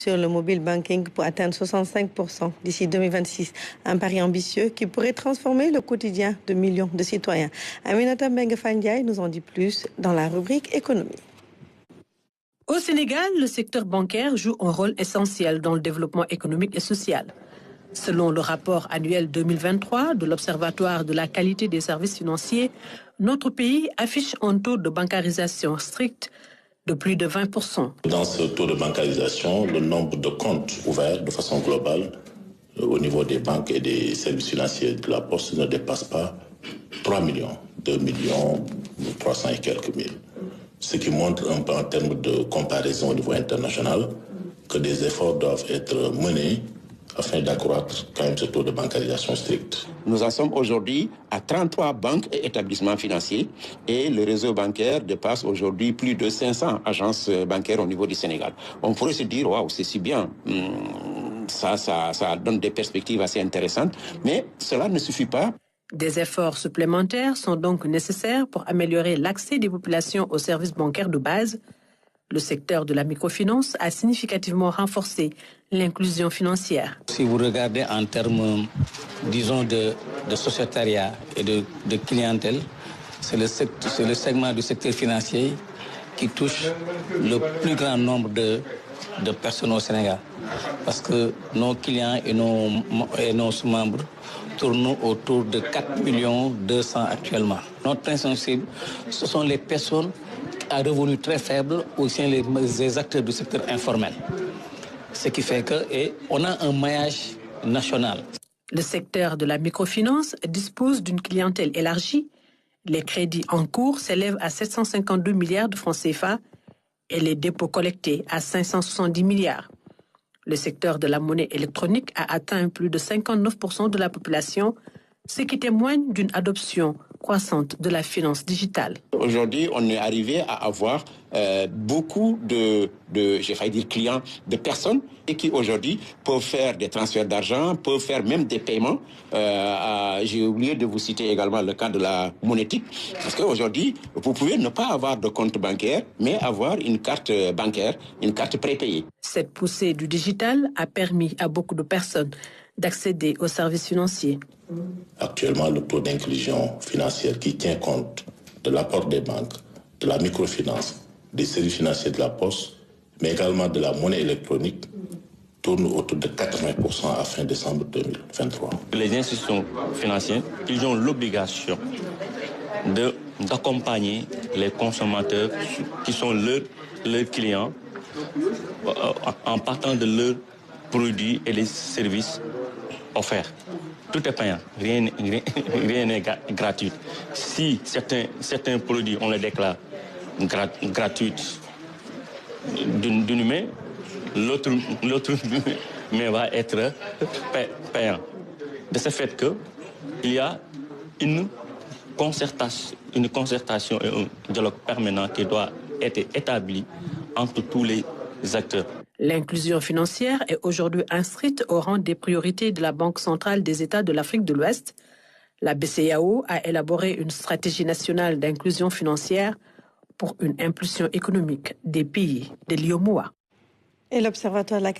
sur le mobile banking pour atteindre 65% d'ici 2026. Un pari ambitieux qui pourrait transformer le quotidien de millions de citoyens. Aminata Mbengue-Fandiaye nous en dit plus dans la rubrique économie. Au Sénégal, le secteur bancaire joue un rôle essentiel dans le développement économique et social. Selon le rapport annuel 2023 de l'Observatoire de la qualité des services financiers, notre pays affiche un taux de bancarisation strict de plus de 20%. Dans ce taux de bancarisation, le nombre de comptes ouverts de façon globale au niveau des banques et des services financiers de la Poste ne dépasse pas 3 millions, 2 millions 300 et quelques mille. Ce qui montre un peu en termes de comparaison au niveau international que des efforts doivent être menés afin d'accroître quand même ce taux de bancarisation strict. Nous en sommes aujourd'hui à 33 banques et établissements financiers et le réseau bancaire dépasse aujourd'hui plus de 500 agences bancaires au niveau du Sénégal. On pourrait se dire, waouh, c'est si bien, ça donne des perspectives assez intéressantes, mais cela ne suffit pas. Des efforts supplémentaires sont donc nécessaires pour améliorer l'accès des populations aux services bancaires de base. Le secteur de la microfinance a significativement renforcé l'inclusion financière. Si vous regardez en termes, disons, de sociétariat et de clientèle, c'est le segment du secteur financier qui touche le plus grand nombre de personnes au Sénégal. Parce que nos clients et nos membres tournent autour de 4 200 000 actuellement. Notre principal cible, ce sont les personnes à revenus très faibles ou bien les acteurs du secteur informel. Ce qui fait qu'on a un maillage national. Le secteur de la microfinance dispose d'une clientèle élargie. Les crédits en cours s'élèvent à 752 milliards de francs CFA et les dépôts collectés à 570 milliards. Le secteur de la monnaie électronique a atteint plus de 59% de la population, ce qui témoigne d'une adoption croissante de la finance digitale. Aujourd'hui, on est arrivé à avoir beaucoup de clients, de personnes et qui aujourd'hui peuvent faire des transferts d'argent, peuvent faire même des paiements. J'ai oublié de vous citer également le cas de la monétique, parce qu'aujourd'hui, vous pouvez ne pas avoir de compte bancaire, mais avoir une carte bancaire, une carte prépayée. Cette poussée du digital a permis à beaucoup de personnes d'accéder aux services financiers. Actuellement, le taux d'inclusion financière qui tient compte de l'apport des banques, de la microfinance, des services financiers de la Poste, mais également de la monnaie électronique, tourne autour de 80% à fin décembre 2023. Les institutions financières, ils ont l'obligation d'accompagner les consommateurs qui sont leurs clients en partant de leurs produits et les services offerts. Tout est payant, rien n'est gratuit. Si certains produits, on les déclare gratuits d'une main, l'autre main va être payant. De ce fait qu'il y a une concertation et un dialogue permanent qui doit être établi entre tous les acteurs. L'inclusion financière est aujourd'hui inscrite au rang des priorités de la Banque centrale des États de l'Afrique de l'Ouest. La BCEAO a élaboré une stratégie nationale d'inclusion financière pour une impulsion économique des pays de l'IOMOA. Et l'Observatoire de la